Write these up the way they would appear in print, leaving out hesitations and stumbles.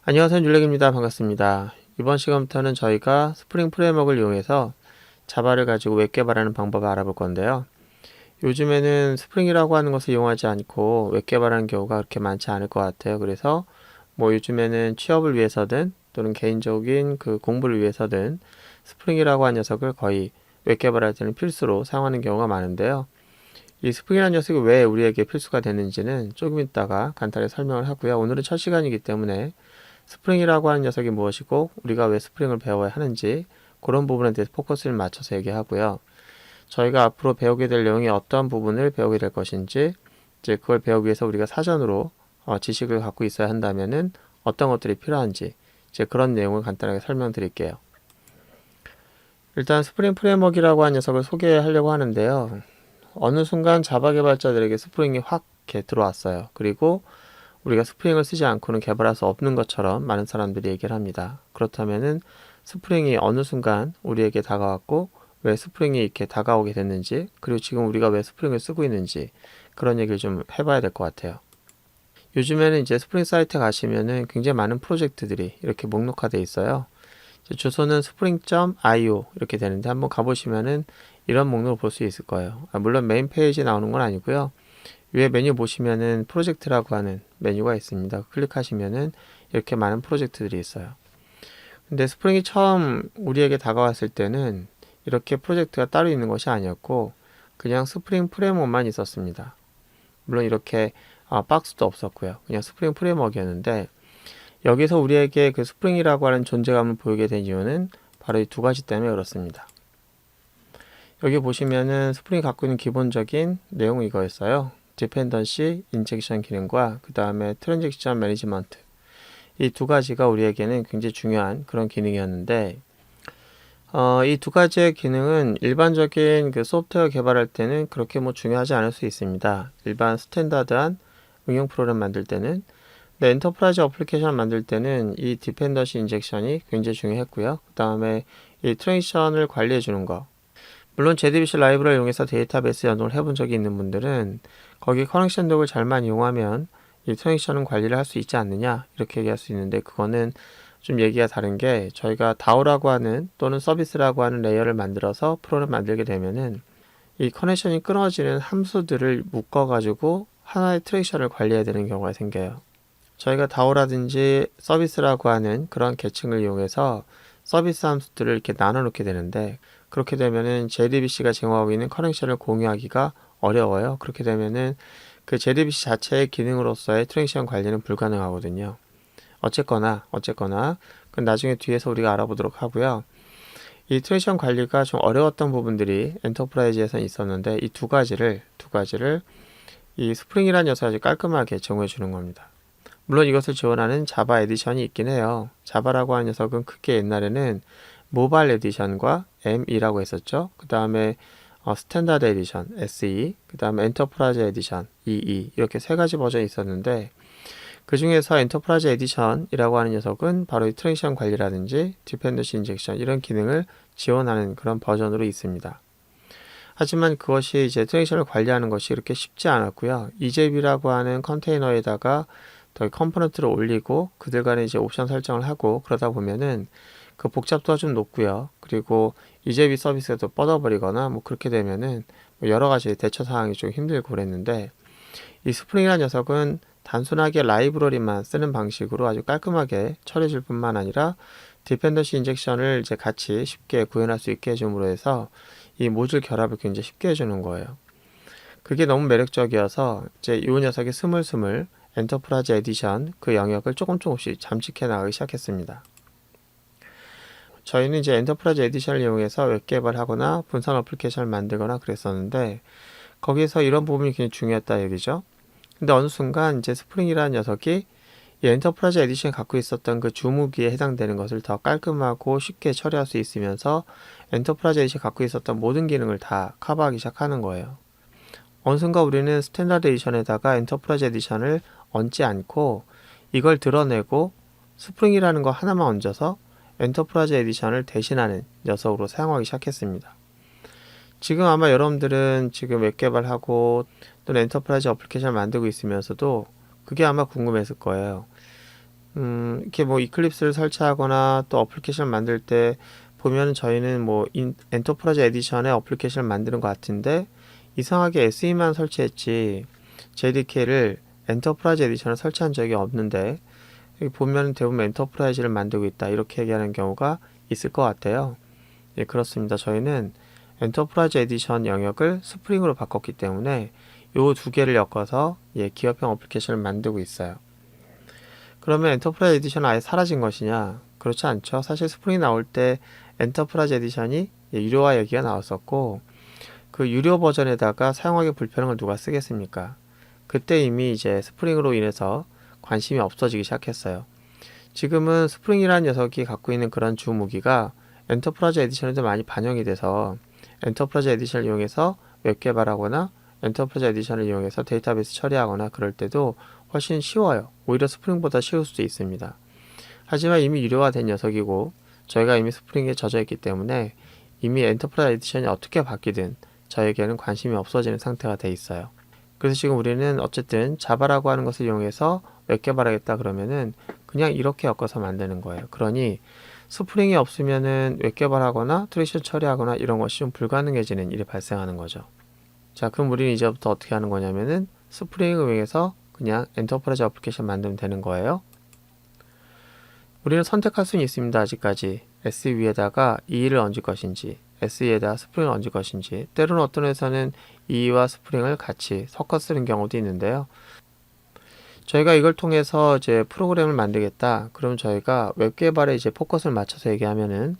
안녕하세요. 율렉입니다. 반갑습니다. 이번 시간부터는 저희가 스프링 프레임워크를 이용해서 자바를 가지고 웹 개발하는 방법을 알아볼 건데요. 요즘에는 스프링이라고 하는 것을 이용하지 않고 웹 개발하는 경우가 그렇게 많지 않을 것 같아요. 그래서 요즘에는 취업을 위해서든 또는 개인적인 그 공부를 위해서든 스프링이라고 하는 녀석을 거의 웹 개발할 때는 필수로 사용하는 경우가 많은데요. 이 스프링이라는 녀석이 왜 우리에게 필수가 되는지는 조금 이따가 간단히 설명을 하고요. 오늘은 첫 시간이기 때문에 스프링이라고 하는 녀석이 무엇이고 우리가 왜 스프링을 배워야 하는지 그런 부분에 대해서 포커스를 맞춰서 얘기하고요. 저희가 앞으로 배우게 될 내용이 어떤 부분을 배우게 될 것인지, 이제 그걸 배우기 위해서 우리가 사전으로 지식을 갖고 있어야 한다면은 어떤 것들이 필요한지, 이제 그런 내용을 간단하게 설명드릴게요. 일단 스프링 프레임워크라고 하는 녀석을 소개하려고 하는데요. 어느 순간 자바 개발자들에게 스프링이 확 이렇게 들어왔어요. 그리고 우리가 스프링을 쓰지 않고는 개발할 수 없는 것처럼 많은 사람들이 얘기를 합니다. 그렇다면은 스프링이 어느 순간 우리에게 다가왔고 왜 스프링이 이렇게 다가오게 됐는지, 그리고 지금 우리가 왜 스프링을 쓰고 있는지 그런 얘기를 좀 해봐야 될 것 같아요. 요즘에는 이제 스프링 사이트에 가시면은 굉장히 많은 프로젝트들이 이렇게 목록화되어 있어요. 주소는 spring.io 이렇게 되는데 한번 가보시면은 이런 목록을 볼 수 있을 거예요. 물론 메인 페이지에 나오는 건 아니고요. 위에 메뉴 보시면은 프로젝트라고 하는 메뉴가 있습니다. 클릭하시면은 이렇게 많은 프로젝트들이 있어요. 근데 스프링이 처음 우리에게 다가왔을 때는 이렇게 프로젝트가 따로 있는 것이 아니었고 그냥 스프링 프레임워크만 있었습니다. 물론 이렇게 박스도 없었고요. 그냥 스프링 프레임워크였는데 여기서 우리에게 그 스프링이라고 하는 존재감을 보이게 된 이유는 바로 이 두 가지 때문에 그렇습니다. 여기 보시면은 스프링이 갖고 있는 기본적인 내용은 이거였어요. 디펜던시 인젝션 기능과 그 다음에 트랜잭션 매니지먼트, 이 두 가지가 우리에게는 굉장히 중요한 그런 기능이었는데 이 두 가지의 기능은 일반적인 그 소프트웨어 개발할 때는 그렇게 중요하지 않을 수 있습니다. 일반 스탠다드한 응용 프로그램 만들 때는. 근데 엔터프라이즈 어플리케이션 만들 때는 이 디펜던시 인젝션이 굉장히 중요했고요. 그 다음에 이 트랜잭션을 관리해 주는 거, 물론 JDBC 라이브러를 이용해서 데이터베이스 연동을 해본 적이 있는 분들은 거기 커넥션 덕을 잘만 이용하면 이 트랜잭션은 관리를 할 수 있지 않느냐 이렇게 얘기할 수 있는데, 그거는 좀 얘기가 다른 게, 저희가 DAO라고 하는 또는 서비스라고 하는 레이어를 만들어서 프로를 만들게 되면은 이 커넥션이 끊어지는 함수들을 묶어 가지고 하나의 트랜잭션을 관리해야 되는 경우가 생겨요. 저희가 DAO라든지 서비스라고 하는 그런 계층을 이용해서 서비스 함수들을 이렇게 나눠 놓게 되는데, 그렇게 되면은 JDBC가 제공하고 있는 커넥션을 공유하기가 어려워요. 그렇게 되면은 그 JDBC 자체의 기능으로서의 트랜잭션 관리는 불가능하거든요. 어쨌거나 그 나중에 뒤에서 우리가 알아보도록 하고요. 이 트랜잭션 관리가 좀 어려웠던 부분들이 엔터프라이즈에서 있었는데 이 두 가지를 이 스프링이라는 녀석이 아주 깔끔하게 제공해 주는 겁니다. 물론 이것을 지원하는 자바 에디션이 있긴 해요. 자바라고 하는 녀석은 크게 옛날에는 모바일 에디션과 ME라고 했었죠. 그 다음에 스탠다드 에디션 SE, 그 다음에 엔터프라이즈 에디션 EE, 이렇게 세 가지 버전이 있었는데 그 중에서 엔터프라이즈 에디션이라고 하는 녀석은 바로 이 트랜잭션 관리라든지 디펜던시 인젝션 이런 기능을 지원하는 그런 버전으로 있습니다. 하지만 그것이 이제 트랜잭션을 관리하는 것이 그렇게 쉽지 않았고요. EJB라고 하는 컨테이너에다가 더 컴포넌트를 올리고 그들 간에 이제 옵션 설정을 하고 그러다 보면은 그 복잡도가 좀 높고요. 그리고 EJB 서비스가 또 뻗어버리거나 그렇게 되면은 여러 가지 대처 상황이 좀 힘들고 그랬는데, 이 스프링이라는 녀석은 단순하게 라이브러리만 쓰는 방식으로 아주 깔끔하게 처리해 줄 뿐만 아니라 디펜던시 인젝션을 이제 같이 쉽게 구현할 수 있게 해줌으로 해서 이 모듈 결합을 굉장히 쉽게 해주는 거예요. 그게 너무 매력적이어서 이제 이 녀석이 스물스물 엔터프라이즈 에디션 그 영역을 조금씩 잠식해 나가기 시작했습니다. 저희는 이제 엔터프라이즈 에디션을 이용해서 웹 개발하거나 분산 어플리케이션을 만들거나 그랬었는데 거기서 이런 부분이 굉장히 중요했다 얘기죠. 근데 어느 순간 이제 스프링이라는 녀석이 이 엔터프라이즈 에디션이 갖고 있었던 그 주무기에 해당되는 것을 더 깔끔하고 쉽게 처리할 수 있으면서 엔터프라이즈 에디션이 갖고 있었던 모든 기능을 다 커버하기 시작하는 거예요. 어느 순간 우리는 스탠다드 에디션에다가 엔터프라이즈 에디션을 얹지 않고 이걸 드러내고 스프링이라는 거 하나만 얹어서 엔터프라이즈 에디션을 대신하는 녀석으로 사용하기 시작했습니다. 지금 아마 여러분들은 지금 웹 개발하고 또는 엔터프라이즈 어플리케이션을 만들고 있으면서도 그게 아마 궁금했을 거예요. 이렇게 뭐 이클립스를 설치하거나 또 어플리케이션을 만들 때 보면 저희는 뭐 엔터프라이즈 에디션에 어플리케이션을 만드는 것 같은데 이상하게 SE만 설치했지 JDK를 엔터프라이즈 에디션을 설치한 적이 없는데 여기 보면 대부분 엔터프라이즈를 만들고 있다 이렇게 얘기하는 경우가 있을 것 같아요. 예, 그렇습니다. 저희는 엔터프라이즈 에디션 영역을 스프링으로 바꿨기 때문에 요 두 개를 엮어서 기업형 어플리케이션을 만들고 있어요. 그러면 엔터프라이즈 에디션은 아예 사라진 것이냐? 그렇지 않죠. 사실 스프링이 나올 때 엔터프라이즈 에디션이 유료화 얘기가 나왔었고 그 유료 버전에다가 사용하기 불편한 걸 누가 쓰겠습니까? 그때 이미 이제 스프링으로 인해서 관심이 없어지기 시작했어요. 지금은 스프링이라는 녀석이 갖고 있는 그런 주 무기가 엔터프라이즈 에디션에도 많이 반영이 돼서 엔터프라이즈 에디션을 이용해서 웹 개발하거나 엔터프라이즈 에디션을 이용해서 데이터베이스 처리하거나 그럴 때도 훨씬 쉬워요. 오히려 스프링보다 쉬울 수도 있습니다. 하지만 이미 유료화된 녀석이고 저희가 이미 스프링에 젖어 있기 때문에 이미 엔터프라이즈 에디션이 어떻게 바뀌든 저에게는 관심이 없어지는 상태가 돼 있어요. 그래서 지금 우리는 어쨌든 자바라고 하는 것을 이용해서 웹 개발하겠다 그러면은 그냥 이렇게 엮어서 만드는 거예요. 그러니 스프링이 없으면은 웹 개발하거나 트랜지션 처리하거나 이런 것이 좀 불가능해지는 일이 발생하는 거죠. 자, 그럼 우리는 이제부터 어떻게 하는 거냐면은 스프링을 이용해서 그냥 엔터프라이즈 어플리케이션 만들면 되는 거예요. 우리는 선택할 수는 있습니다. 아직까지 S 위에다가 E를 얹을 것인지 SE에다가 스프링을 얹을 것인지 때로는 어떤 회사는 E와 스프링을 같이 섞어 쓰는 경우도 있는데요. 저희가 이걸 통해서 이제 프로그램을 만들겠다. 그럼 저희가 웹 개발에 이제 포커스를 맞춰서 얘기하면은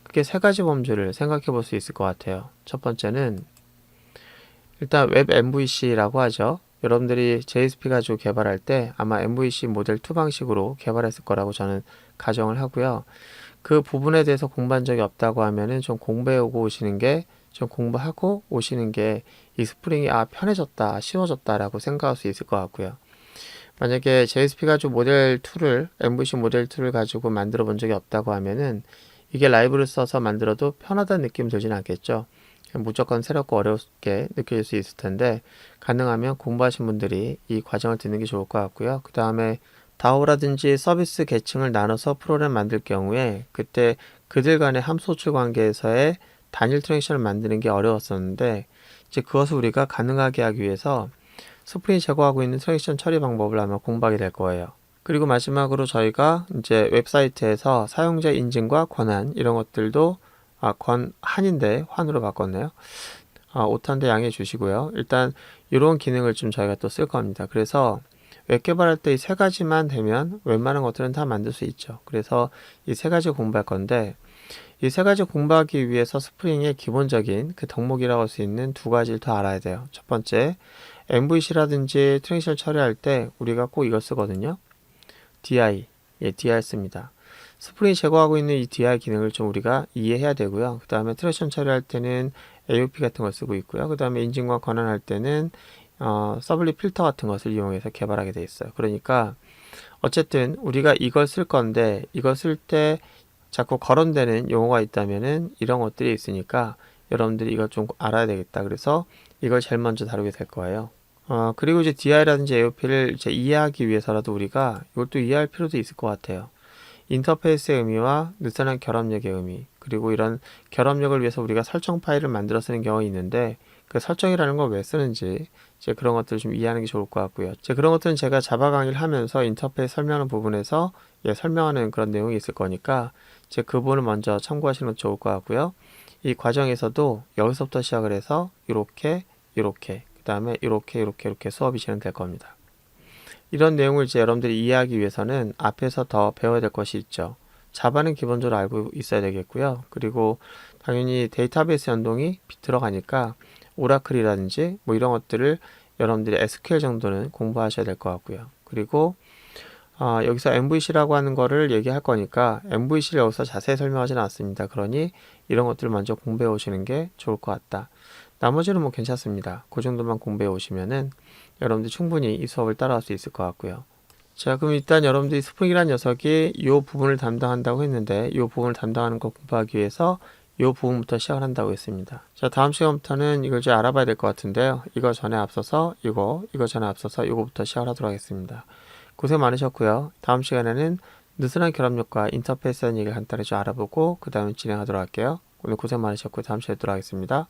그게 세 가지 범주를 생각해 볼 수 있을 것 같아요. 첫 번째는 일단 웹 MVC라고 하죠. 여러분들이 JSP 가지고 개발할 때 아마 MVC 모델 2 방식으로 개발했을 거라고 저는 가정을 하고요. 그 부분에 대해서 공부한 적이 없다고 하면은 좀 공부해 오고 오시는 게 좀 공부하고 오시는 게 이 스프링이 편해졌다, 쉬워졌다라고 생각할 수 있을 것 같고요. 만약에 JSP 가지고 모델 2를 MVC 모델 2를 가지고 만들어 본 적이 없다고 하면은 이게 라이브를 써서 만들어도 편하다는 느낌 들지는 않겠죠. 무조건 새롭고 어렵게 느껴질 수 있을 텐데 가능하면 공부하신 분들이 이 과정을 듣는 게 좋을 것 같고요. 그 다음에 다오라든지 서비스 계층을 나눠서 프로그램 만들 경우에 그때 그들 간의 함수 호출 관계에서의 단일 트랜지션을 만드는 게 어려웠었는데 이제 그것을 우리가 가능하게 하기 위해서 스프링이 제공하고 있는 트랜지션 처리 방법을 아마 공부하게 될 거예요. 그리고 마지막으로 저희가 이제 웹사이트에서 사용자 인증과 권한 이런 것들도 권한인데 환으로 바꿨네요. 오타인데 양해해 주시고요. 일단 이런 기능을 좀 저희가 또 쓸 겁니다. 그래서 웹 개발할 때 이 세 가지만 되면 웬만한 것들은 다 만들 수 있죠. 그래서 이 세 가지 공부할 건데 이 세 가지 공부하기 위해서 스프링의 기본적인 그 덕목이라고 할 수 있는 두 가지를 더 알아야 돼요. 첫 번째, MVC라든지 트랜지션 처리할 때 우리가 꼭 이걸 쓰거든요. DI, DI 씁니다. 스프링이 제공하고 있는 이 DI 기능을 좀 우리가 이해해야 되고요. 그 다음에 트랜지션 처리할 때는 AOP 같은 걸 쓰고 있고요. 그 다음에 인증과 권한할 때는 서블리 필터 같은 것을 이용해서 개발하게 돼 있어요. 그러니까 어쨌든 우리가 이걸 쓸 건데 이걸 쓸 때 자꾸 거론되는 용어가 있다면은 이런 것들이 있으니까 여러분들이 이걸 좀 알아야 되겠다. 그래서 이걸 제일 먼저 다루게 될 거예요. 그리고 이제 DI라든지 AOP를 이제 이해하기 위해서라도 우리가 이것도 이해할 필요도 있을 것 같아요. 인터페이스의 의미와 느슨한 결합력의 의미, 그리고 이런 결합력을 위해서 우리가 설정 파일을 만들어 쓰는 경우가 있는데 그 설정이라는 걸 왜 쓰는지 이제 그런 것들을 좀 이해하는 게 좋을 것 같고요. 이제 그런 것들은 제가 자바 강의를 하면서 인터페이스 설명하는 부분에서 설명하는 그런 내용이 있을 거니까 이제 그 부분을 먼저 참고하시는 것도 좋을 것 같고요. 이 과정에서도 여기서부터 시작을 해서 이렇게 그 다음에 이렇게 수업이 진행될 겁니다. 이런 내용을 이제 여러분들이 이해하기 위해서는 앞에서 더 배워야 될 것이 있죠. 자바는 기본적으로 알고 있어야 되겠고요. 그리고 당연히 데이터베이스 연동이 들어가니까 오라클이라든지 뭐 이런 것들을 여러분들이 SQL 정도는 공부하셔야 될 것 같고요. 그리고 여기서 MVC라고 하는 거를 얘기할 거니까 MVC를 여기서 자세히 설명하지는 않습니다. 그러니 이런 것들을 먼저 공부해 오시는 게 좋을 것 같다. 나머지는 뭐 괜찮습니다. 그 정도만 공부해 오시면은 여러분들 충분히 이 수업을 따라갈 수 있을 것 같고요. 자, 그럼 일단 여러분들이 스프링이라는 녀석이 이 부분을 담당한다고 했는데 이 부분을 담당하는 거 공부하기 위해서 이 부분부터 시작을 한다고 했습니다. 자, 다음 시간부터는 이걸 좀 알아봐야 될 것 같은데요. 이거 전에 앞서서 이거 전에 앞서서 이거부터 시작을 하도록 하겠습니다. 고생 많으셨고요. 다음 시간에는 느슨한 결합력과 인터페이스라는 얘기를 간단히 좀 알아보고 그 다음에 진행하도록 할게요. 오늘 고생 많으셨고 다음 시간에 뵙도록 하겠습니다.